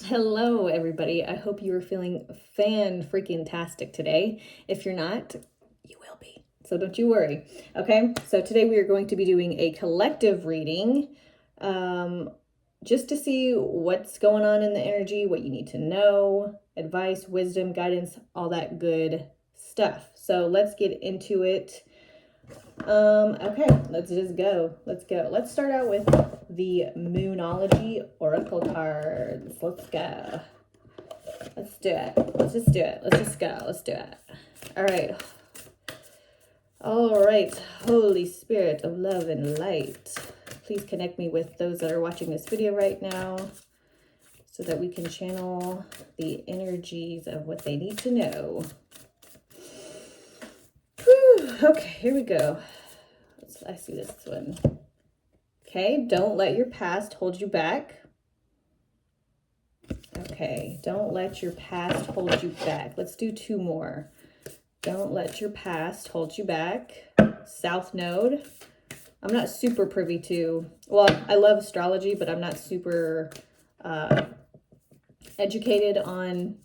Hello, everybody. I hope you are feeling fan-freaking-tastic today. If you're not, you will be. So don't you worry. Okay, so today we are going to be doing a collective reading just to see what's going on in the energy, what you need to know, advice, wisdom, guidance, all that good stuff. So let's get into it. Okay, let's just go. Let's go. Let's start out with the Moonology Oracle cards. Let's go. Let's do it. Let's just do it. Let's just go. Let's do it. All right. All right. Holy Spirit of love and light, please connect me with those that are watching this video right now so that we can channel the energies of what they need to know. Whew. Okay, here we go. I see this one. Okay, don't let your past hold you back. Okay, don't let your past hold you back. Let's do two more. Don't let your past hold you back. South Node. I'm not super privy to, well, I love astrology, but I'm not super educated on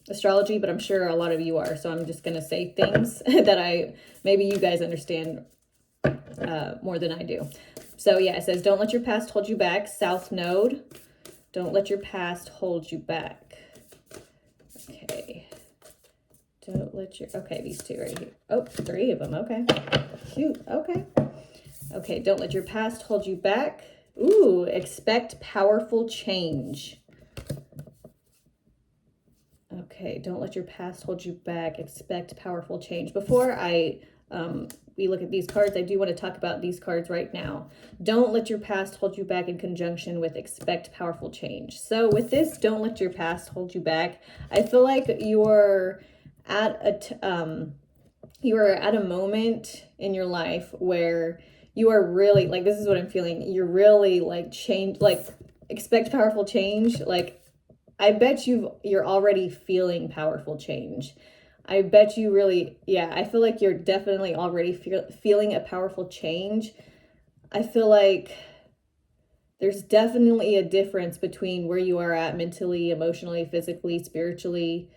astrology, but I'm sure a lot of you are. So I'm just going to say things that maybe you guys understand more than I do. So yeah, it says, don't let your past hold you back. South Node. Don't let your past hold you back. Okay. Don't let your, okay, these two right here. Oh, three of them. Okay. Shoot. Okay. Okay. Don't let your past hold you back. Ooh, expect powerful change. Okay. Don't let your past hold you back. Expect powerful change. Before we look at these cards, I do want to talk about these cards right now. Don't let your past hold you back in conjunction with expect powerful change. So with this, don't let your past hold you back. I feel like you're at a moment in your life where you are really, like, this is what I'm feeling. You're really like change, like expect powerful change. Like, I bet you're already feeling powerful change. I bet you really, yeah, I feel like you're definitely already feeling a powerful change. I feel like there's definitely a difference between where you are at mentally, emotionally, physically, spiritually.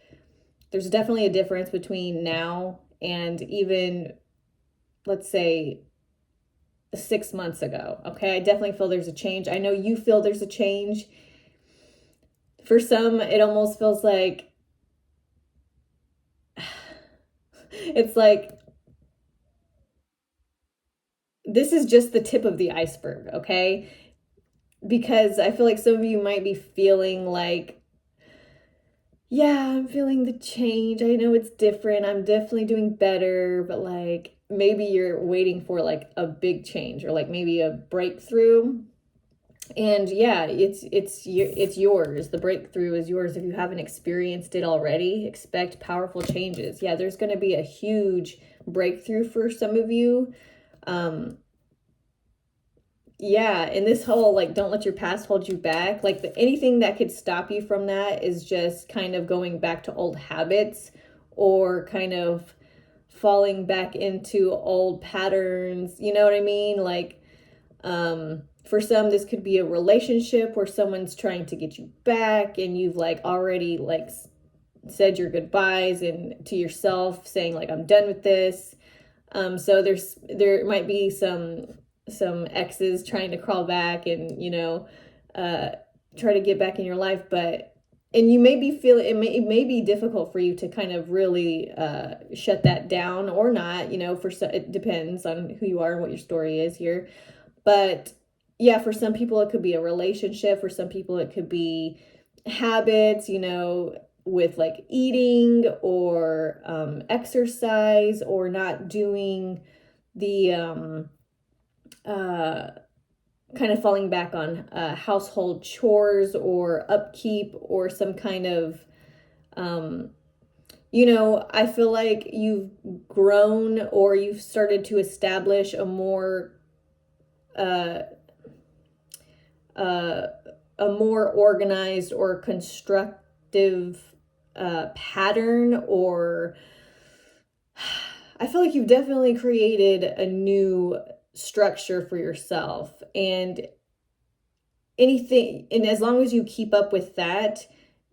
There's definitely a difference between now and even, let's say, 6 months ago. Okay, I definitely feel there's a change. I know you feel there's a change. For some, it almost feels like, it's like, this is just the tip of the iceberg, okay? Because I feel like some of you might be feeling like, yeah, I'm feeling the change. I know it's different. I'm definitely doing better, but like maybe you're waiting for like a big change or like maybe a breakthrough. And yeah, it's yours. The breakthrough is yours. If you haven't experienced it already, expect powerful changes. Yeah, there's going to be a huge breakthrough for some of you. Yeah, and this whole like don't let your past hold you back, like anything that could stop you from that is just kind of going back to old habits or kind of falling back into old patterns, you know what I mean? Like for some this could be a relationship where someone's trying to get you back and you've like already like said your goodbyes and to yourself saying like I'm done with this. So there might be some exes trying to crawl back and try to get back in your life, and you may be feeling it may be difficult for you to kind of really shut that down or not, it depends on who you are and what your story is here. But yeah, for some people it could be a relationship, for some people it could be habits, with like eating or exercise or not doing the kind of falling back on household chores or upkeep or some kind of I feel like you've grown or you've started to establish a more organized or constructive pattern, or I feel like you've definitely created a new structure for yourself. And anything, and as long as you keep up with that,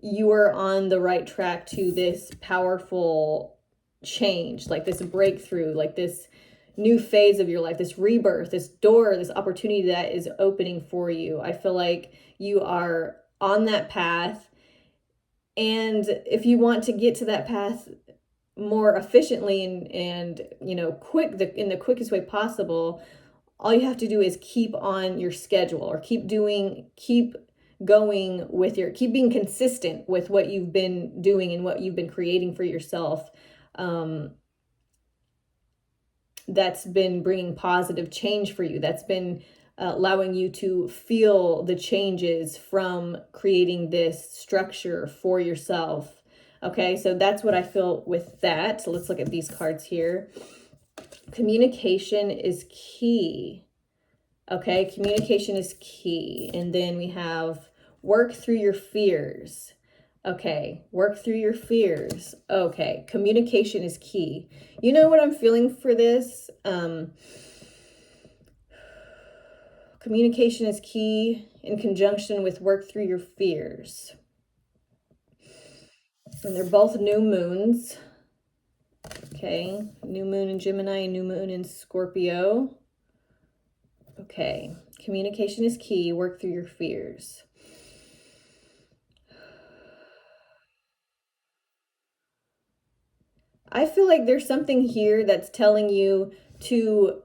you are on the right track to this powerful change, like this breakthrough, like this new phase of your life, this rebirth, this door, this opportunity that is opening for you. I feel like you are on that path. And if you want to get to that path more efficiently and in the quickest way possible, all you have to do is keep on your schedule, or keep going with keep being consistent with what you've been doing and what you've been creating for yourself. That's been bringing positive change for you. That's been allowing you to feel the changes from creating this structure for yourself. Okay, so that's what I feel with that. So let's look at these cards here. Communication is key. Okay, communication is key. And then we have work through your fears. Okay, work through your fears. Okay, communication is key. You know what I'm feeling for this? Communication is key in conjunction with work through your fears. And they're both new moons. Okay, new moon in Gemini and new moon in Scorpio. Okay, communication is key, work through your fears. I feel like there's something here that's telling you to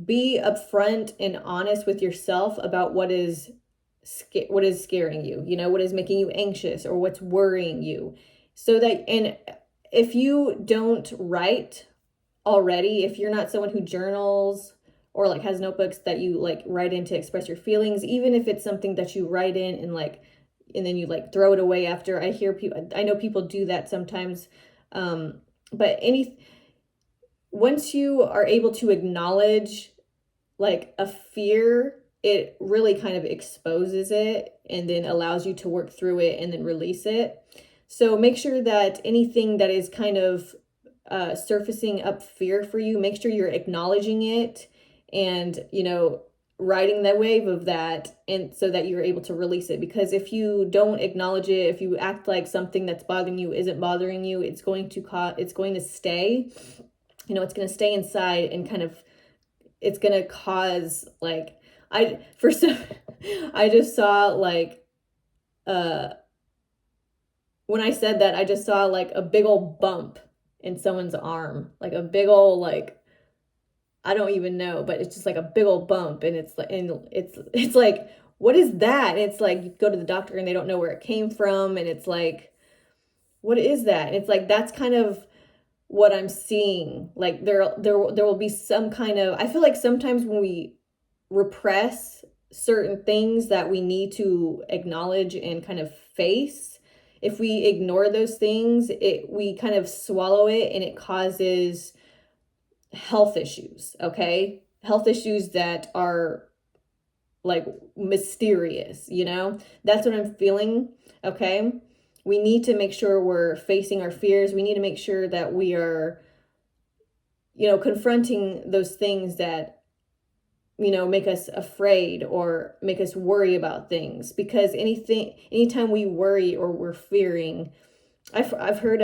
be upfront and honest with yourself about what is scaring you, what is making you anxious or what's worrying you. So that, and if you don't write already, if you're not someone who journals or like has notebooks that you like write in to express your feelings, even if it's something that you write in and then you like throw it away after. I know people do that sometimes. But once you are able to acknowledge like a fear, it really kind of exposes it and then allows you to work through it and then release it. So make sure that anything that is kind of surfacing up fear for you, make sure you're acknowledging it and, riding that wave of that, and so that you're able to release it. Because if you don't acknowledge it, if you act like something that's bothering you isn't bothering you, it's going to stay, it's going to stay inside and kind of, it's going to cause like, I just saw like, when I said that, I just saw like a big old bump in someone's arm, like a big old, like, I don't even know, but it's just like a big old bump. And it's like, what is that? And it's like, you go to the doctor and they don't know where it came from. And it's like, what is that? And it's like, that's kind of what I'm seeing. Like there will be some kind of, I feel like sometimes when we repress certain things that we need to acknowledge and kind of face, if we ignore those things, we kind of swallow it and it causes health issues. Okay, health issues that are like mysterious, that's what I'm feeling. Okay, we need to make sure we're facing our fears. We need to make sure that we are confronting those things that make us afraid or make us worry about things. Because anytime we worry or we're fearing, I've heard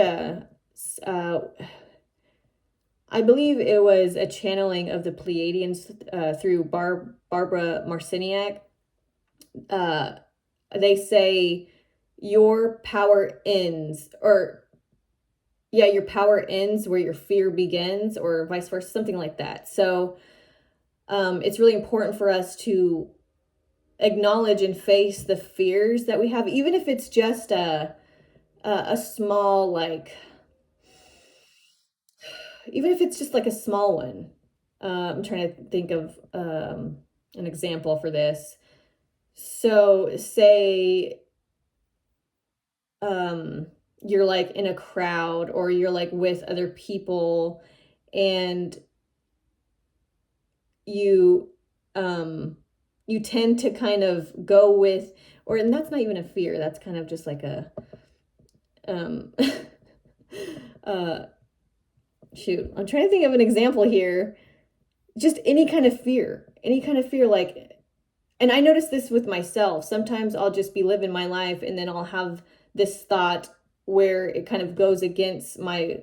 I believe it was a channeling of the Pleiadians through Barbara Marciniak. They say your power ends, your power ends where your fear begins, or vice versa, something like that. So it's really important for us to acknowledge and face the fears that we have, even if it's just a small, like, even if it's just like a small one. I'm trying to think of an example for this. So say you're like in a crowd, or you're like with other people, and you tend to kind of go with, and that's not even a fear, that's kind of just like a shoot, I'm trying to think of an example here. Just any kind of fear, like, and I notice this with myself. Sometimes I'll just be living my life and then I'll have this thought where it kind of goes against my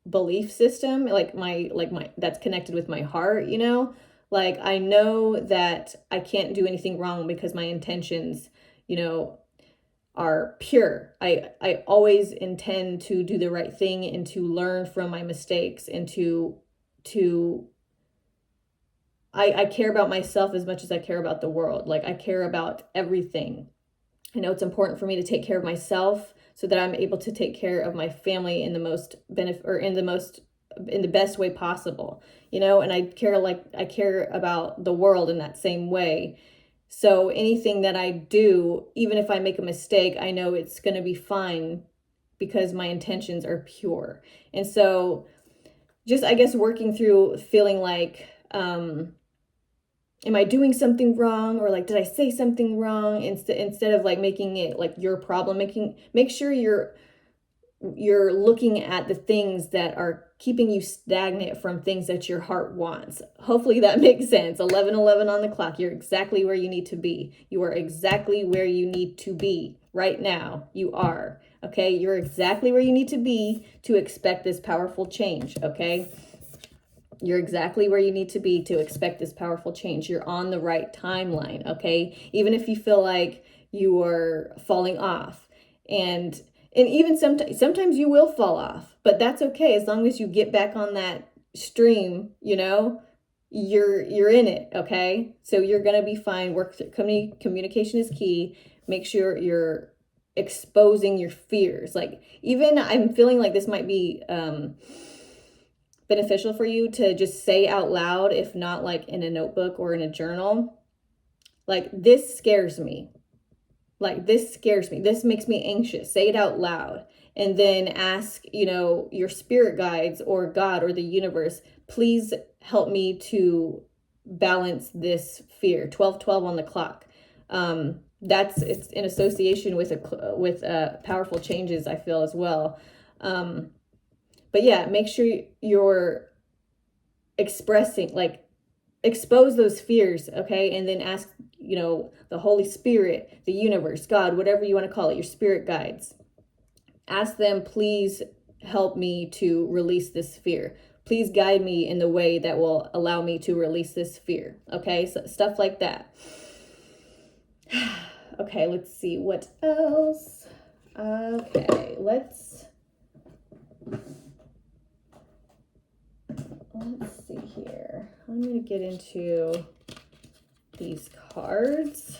belief system, like my that's connected with my heart, you know? Like I know that I can't do anything wrong because my intentions, you know, are pure. I always intend to do the right thing and to learn from my mistakes and to I care about myself as much as I care about the world. Like I care about everything. I know it's important for me to take care of myself so that I'm able to take care of my family in the most in the best way possible, you know, and I care about the world in that same way. So anything that I do, even if I make a mistake, I know it's going to be fine because my intentions are pure. And so just, I guess, working through feeling like, am I doing something wrong, or like did I say something wrong, instead of like making it like your problem, make sure you're looking at the things that are keeping you stagnant from things that your heart wants. Hopefully that makes sense. 11:11 on the clock. You're exactly where you need to be. You are exactly where you need to be right now. You are. Okay? You're exactly where you need to be to expect this powerful change, okay? You're exactly where you need to be to expect this powerful change. You're on the right timeline, okay? Even if you feel like you are falling off. And even sometimes you will fall off, but that's okay as long as you get back on that stream, you know, you're in it, okay? So you're going to be fine. Communication is key. Make sure you're exposing your fears. Like even I'm feeling like this might be beneficial for you to just say out loud, if not like in a notebook or in a journal, like this scares me. Like this scares me. This makes me anxious. Say it out loud. And then ask, you know, your spirit guides or God or the universe, please help me to balance this fear. 12:12 on the clock. It's in association with powerful changes, I feel, as well. But yeah, make sure you're expressing, like, expose those fears, okay? And then ask, you know, the Holy Spirit, the universe, God, whatever you want to call it, your spirit guides. Ask them, please help me to release this fear. Please guide me in the way that will allow me to release this fear, okay? So stuff like that. Okay, let's see what else. Okay, let's see here. I'm going to get into these cards.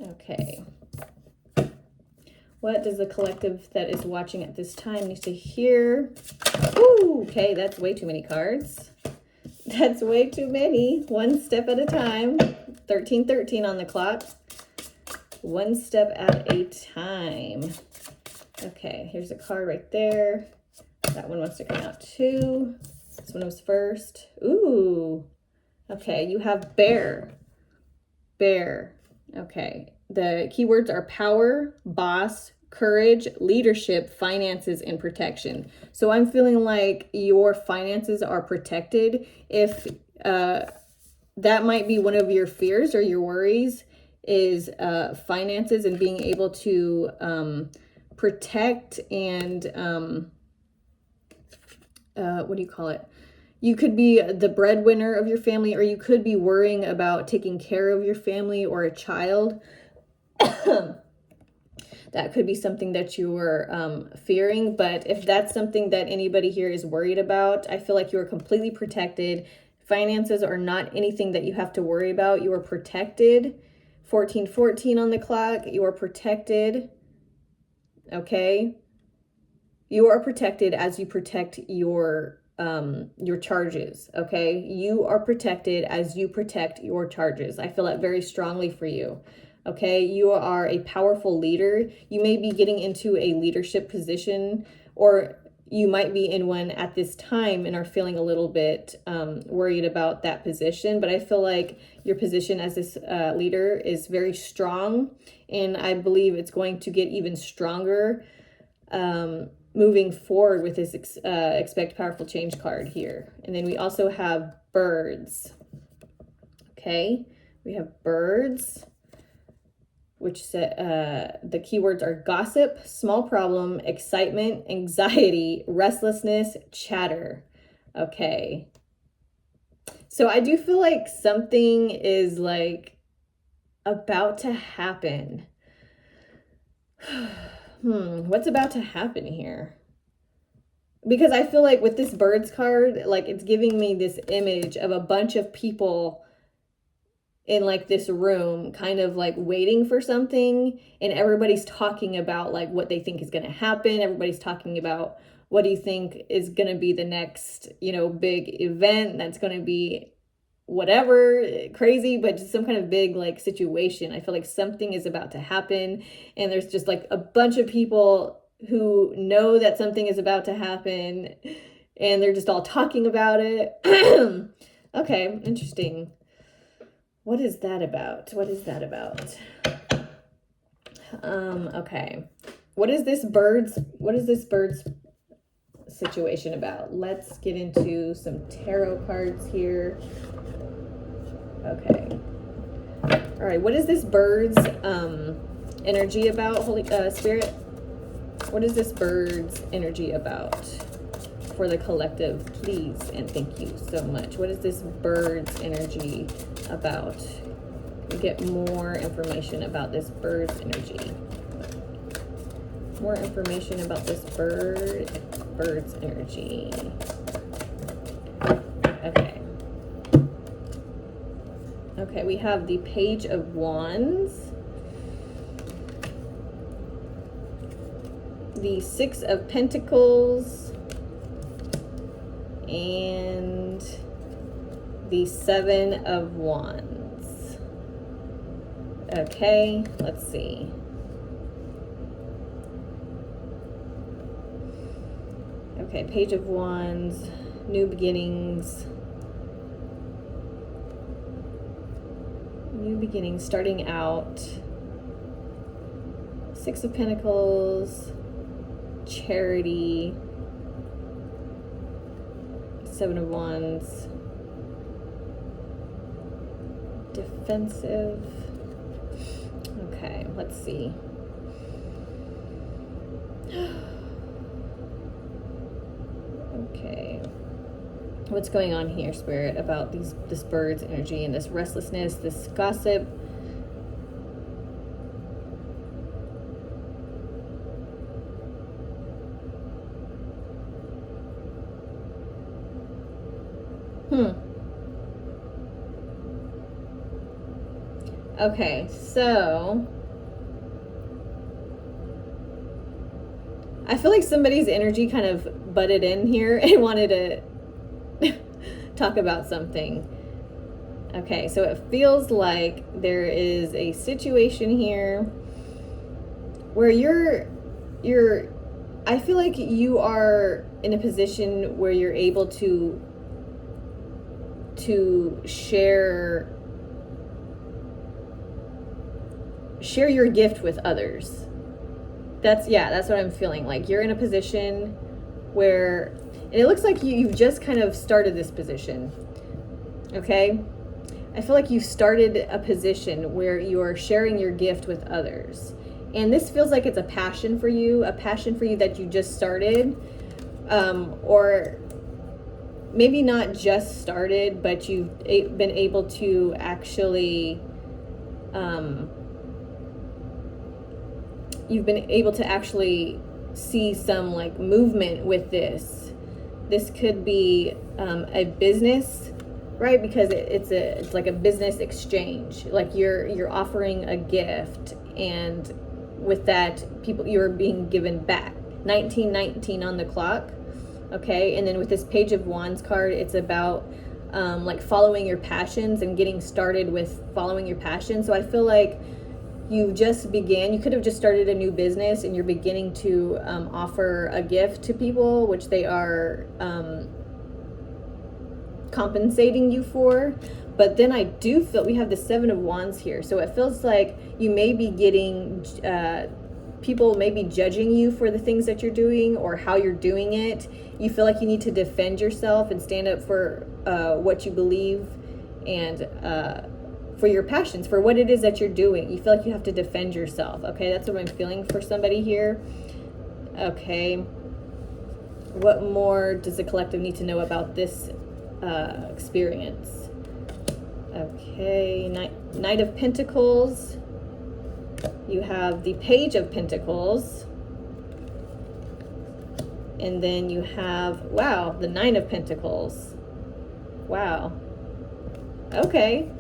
Okay. What does the collective that is watching at this time need to hear? Ooh, okay, that's way too many cards. That's way too many. One step at a time. 13:13 on the clock. One step at a time. Okay, here's a card right there. That one wants to come out too. This one was first. Ooh. Okay, you have bear. Bear. Okay. The keywords are power, boss, courage, leadership, finances, and protection. So I'm feeling like your finances are protected. If that might be one of your fears or your worries, is finances and being able to protect and what do you call it? You could be the breadwinner of your family, or you could be worrying about taking care of your family or a child. That could be something that you were fearing. But if that's something that anybody here is worried about, I feel like you are completely protected. Finances are not anything that you have to worry about. You are protected. 14:14 on the clock. You are protected. Okay. You are protected as you protect your charges, okay? You are protected as you protect your charges. I feel that very strongly for you, okay? You are a powerful leader. You may be getting into a leadership position, or you might be in one at this time and are feeling a little bit worried about that position. But I feel like your position as this leader is very strong, and I believe it's going to get even stronger moving forward with this expect powerful change card here. And then we also have birds. Okay, We have birds, which the keywords are gossip, small problem, excitement, anxiety, restlessness, chatter. Okay. So I do feel like something is like about to happen. What's about to happen here? Because I feel like with this birds card, like it's giving me this image of a bunch of people in like this room kind of like waiting for something, and everybody's talking about like what they think is going to happen. Everybody's talking about what do you think is going to be the next, big event that's going to be whatever crazy, but just some kind of big like situation. I feel like something is about to happen, and there's just like a bunch of people who know that something is about to happen, and they're just all talking about it. Okay, interesting. What is that about? Okay. What is this bird's situation about? Let's get into some tarot cards here. Okay. All right, what is this bird's energy about, Holy Spirit? What is this bird's energy about for the collective, please? And thank you so much. What is this bird's energy about? We get more information about this bird's energy. More information about this bird's energy. Okay. Okay, we have the Page of Wands, the Six of Pentacles, and the Seven of Wands. Okay, let's see. Okay, Page of Wands, new beginnings. New beginnings, starting out. Six of Pentacles, charity, Seven of Wands, defensive. Okay, let's see. Okay. What's going on here, Spirit, about this bird's energy and this restlessness, this gossip? Okay, so I feel like somebody's energy kind of butted in here and wanted to talk about something. Okay, so it feels like there is a situation here where I feel like you are in a position where you're able to share your gift with others. That's what I'm feeling. Like you're in a position where, and it looks like you've just kind of started this position. Okay? I feel like you started a position where you are sharing your gift with others. And this feels like it's a passion for you that you just started. Or maybe not just started, but you've been able to actually see some like movement with this. This could be a business, right? Because it's like a business exchange. Like you're offering a gift, and with that, you're being given back. 1919 on the clock. Okay, and then with this Page of Wands card, it's about like following your passions and getting started with following your passion. So I feel like you could have just started a new business, and you're beginning to offer a gift to people, which they are compensating you for. But then I do feel we have the Seven of Wands here. So it feels like you may be getting, people may be judging you for the things that you're doing or how you're doing it. You feel like you need to defend yourself and stand up for what you believe and for your passions, for what it is that you're doing. You feel like you have to defend yourself. Okay, that's what I'm feeling for somebody here. Okay, what more does the collective need to know about this experience? Okay, Knight of Pentacles. You have the Page of Pentacles. And then you have, wow, the Nine of Pentacles. Wow. Okay.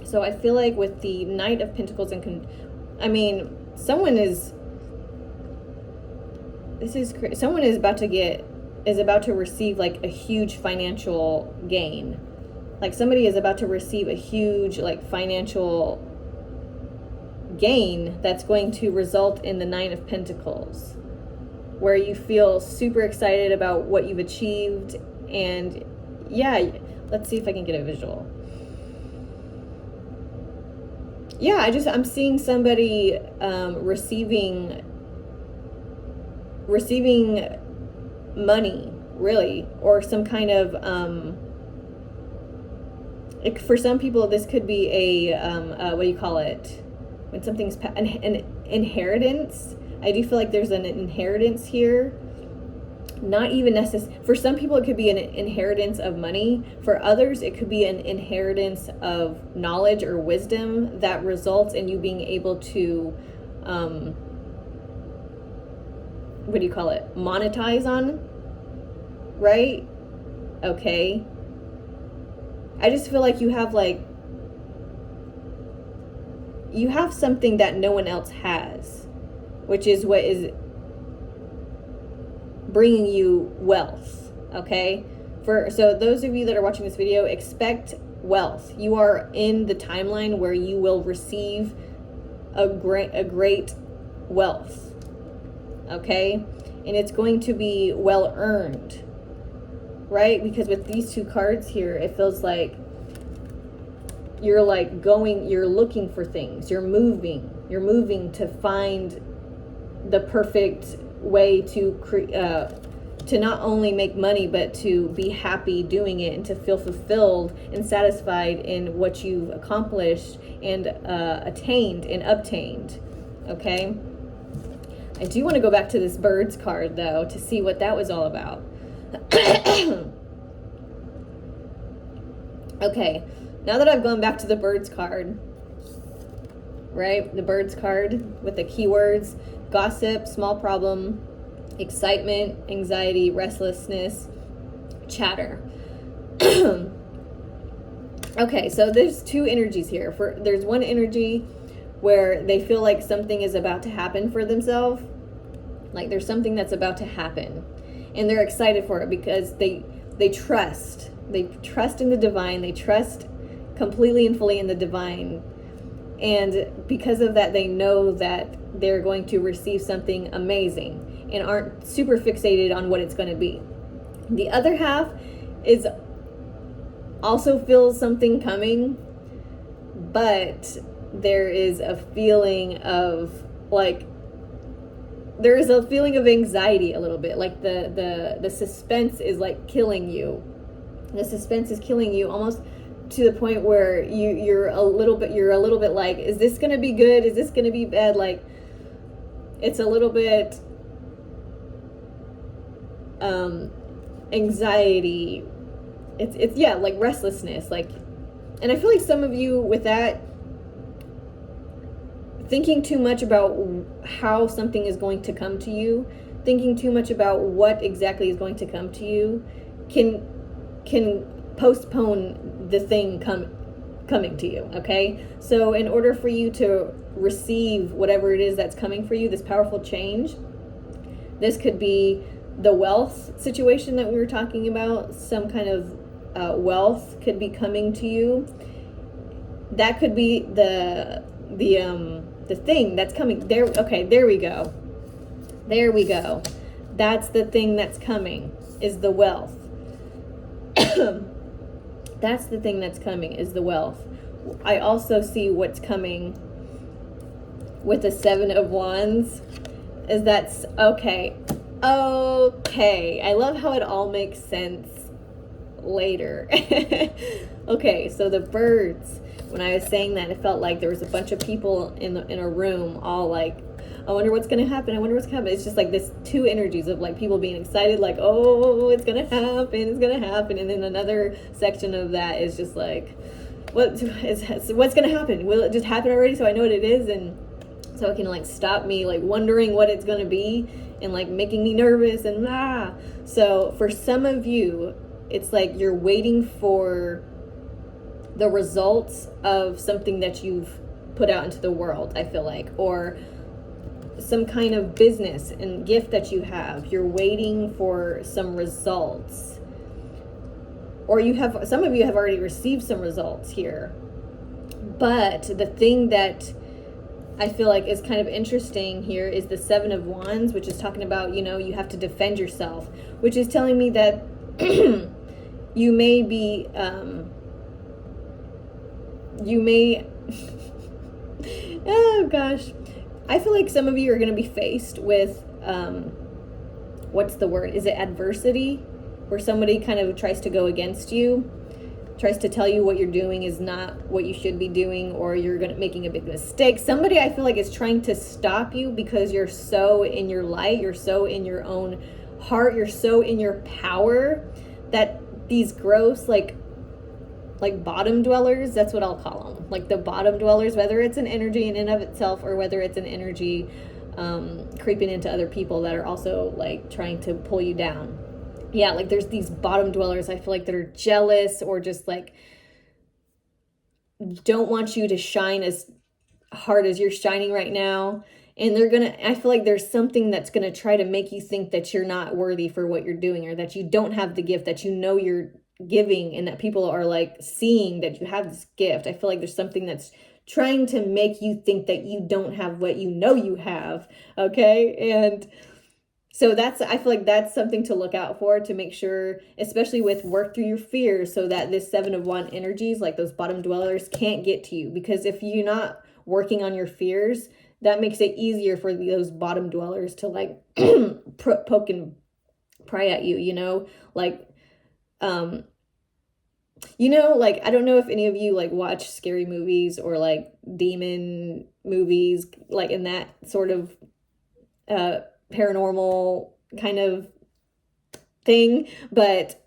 So I feel like with the Knight of Pentacles someone is about to receive like a huge financial gain. Like somebody is about to receive a huge like financial gain that's going to result in the Nine of Pentacles, where you feel super excited about what you've achieved. And yeah, let's see if I can get a visual. Yeah, I'm seeing somebody receiving money, really, or some kind of for some people this could be a what do you call it, when something's an inheritance. I do feel like there's an inheritance here. Not even necessary. For some people, it could be an inheritance of money. For others, it could be an inheritance of knowledge or wisdom that results in you being able to, what do you call it? Monetize on, right? Okay. I just feel like you have something that no one else has, which is what is bringing you wealth. Okay, so those of you that are watching this video, expect wealth. You are in the timeline where you will receive a great wealth. Okay, and it's going to be well earned, right? Because with these two cards here, it feels like you're looking for things, you're moving to find the perfect way to not only make money, but to be happy doing it and to feel fulfilled and satisfied in what you've accomplished and attained and obtained. Okay, I do want to go back to this Birds card though to see what that was all about. Okay, now that I've gone back to the Birds card, right? The Birds card with the keywords: gossip, small problem, excitement, anxiety, restlessness, chatter. Okay, so there's two energies here. There's one energy where they feel like something is about to happen for themselves. Like there's something that's about to happen. And they're excited for it because they trust. They trust in the divine. They trust completely and fully in the divine. And because of that, they know that they're going to receive something amazing and aren't super fixated on what it's going to be. The other half is also feels something coming, but there is a feeling of anxiety a little bit. Like the suspense is like killing you. The suspense is killing you almost to the point where you're a little bit like, is this gonna be good? Is this gonna be bad? Like it's a little bit anxiety. It's yeah, like restlessness. Like, and I feel like some of you with that, thinking too much about how something is going to come to you, thinking too much about what exactly is going to come to you, can postpone the thing coming to you. Okay, so in order for you to receive whatever it is that's coming for you, this powerful change, this could be the wealth situation that we were talking about. Some kind of wealth could be coming to you. That could be the thing that's coming there. Okay, there we go. That's the thing that's coming, is the wealth. That's the thing that's coming, is the wealth. I also see what's coming with the Seven of Wands is that's okay. I love how it all makes sense. later. Okay, so the birds, when I was saying that, it felt like there was a bunch of people in a room all like, I wonder what's gonna happen. I wonder what's gonna happen. It's just like this two energies of like people being excited, like, oh, it's gonna happen, it's gonna happen, and then another section of that is just like, what's gonna happen? Will it just happen already? So I know what it is, and so it can like stop me like wondering what it's gonna be and like making me nervous and blah. So for some of you, it's like you're waiting for the results of something that you've put out into the world, I feel like, or some kind of business and gift that you have. You're waiting for some results, or some of you have already received some results here. But the thing that I feel like is kind of interesting here is the Seven of Wands, which is talking about, you have to defend yourself, which is telling me that you may be oh gosh, I feel like some of you are going to be faced with what's the word? Is it adversity? Where somebody kind of tries to go against you, tries to tell you what you're doing is not what you should be doing, or you're making a big mistake. Somebody, I feel like, is trying to stop you because you're so in your light, you're so in your own heart, you're so in your power, that these gross like bottom dwellers, that's what I'll call them, like the bottom dwellers, whether it's an energy in and of itself or whether it's an energy creeping into other people that are also like trying to pull you down. Yeah, like there's these bottom dwellers, I feel like, that are jealous or just like don't want you to shine as hard as you're shining right now. And I feel like there's something that's gonna try to make you think that you're not worthy for what you're doing, or that you don't have the gift that you're giving, and that people are like seeing that you have this gift. I feel like there's something that's trying to make you think that you don't have what you have. Okay. And so I feel like that's something to look out for, to make sure, especially with work through your fears, so that this Seven of Wands energies, like those bottom dwellers, can't get to you. Because if you're not working on your fears, that makes it easier for those bottom dwellers to like poke and pry at you, like, like, I don't know if any of you like watch scary movies or like demon movies, like in that sort of paranormal kind of thing, but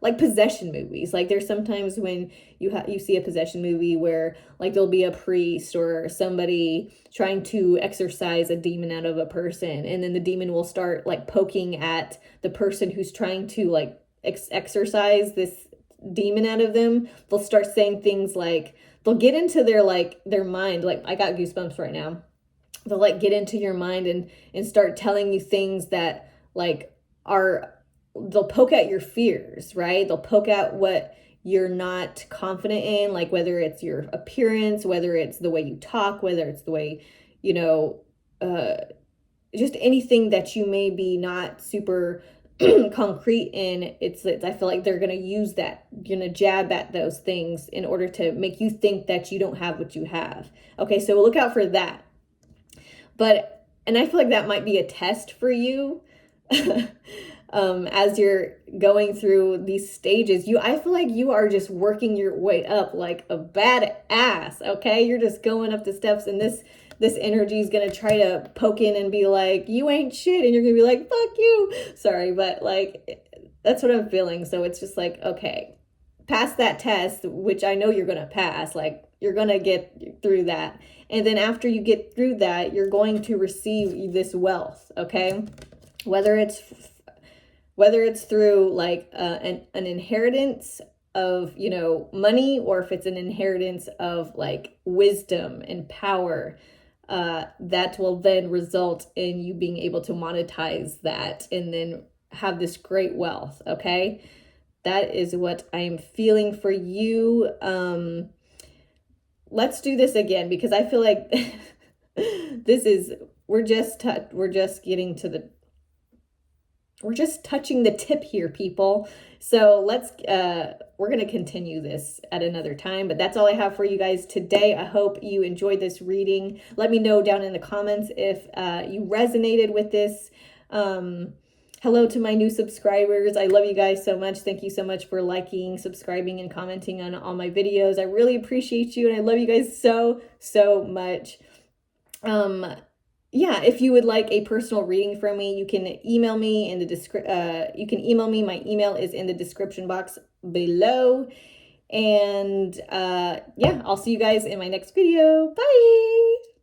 like possession movies, like there's sometimes when you see a possession movie where like there'll be a priest or somebody trying to exorcise a demon out of a person, and then the demon will start like poking at the person who's trying to like exorcise this demon out of them. They'll start saying things like, they'll get into their mind. Like, I got goosebumps right now. They'll like get into your mind and start telling you things that like they'll poke at your fears, right? They'll poke at what you're not confident in, like whether it's your appearance, whether it's the way you talk, whether it's the way, just anything that you may be not super concrete in. I feel like they're going to use that, jab at those things in order to make you think that you don't have what you have. Okay, so look out for that. And I feel like that might be a test for you as you're going through these stages. I feel like you are just working your way up like a badass, okay? You're just going up the steps, and this energy is going to try to poke in and be like, you ain't shit, and you're going to be like, fuck you. Sorry, but like, that's what I'm feeling. So it's just like, okay, pass that test, which I know you're going to pass. Like, you're going to get through that. And then after you get through that, you're going to receive this wealth, okay? Whether it's through like an inheritance of, money, or if it's an inheritance of like wisdom and power, that will then result in you being able to monetize that and then have this great wealth, okay? That is what I'm feeling for you. Let's do this again, because I feel like we're just touching the tip here, people. So we're going to continue this at another time, but that's all I have for you guys today. I hope you enjoyed this reading. Let me know down in the comments if you resonated with this. hello to my new subscribers. I love you guys so much. Thank you so much for liking, subscribing, and commenting on all my videos. I really appreciate you, and I love you guys so, so much. Yeah, if you would like a personal reading from me, you can email me in the you can email me. My email is in the description box below. And yeah, I'll see you guys in my next video. Bye.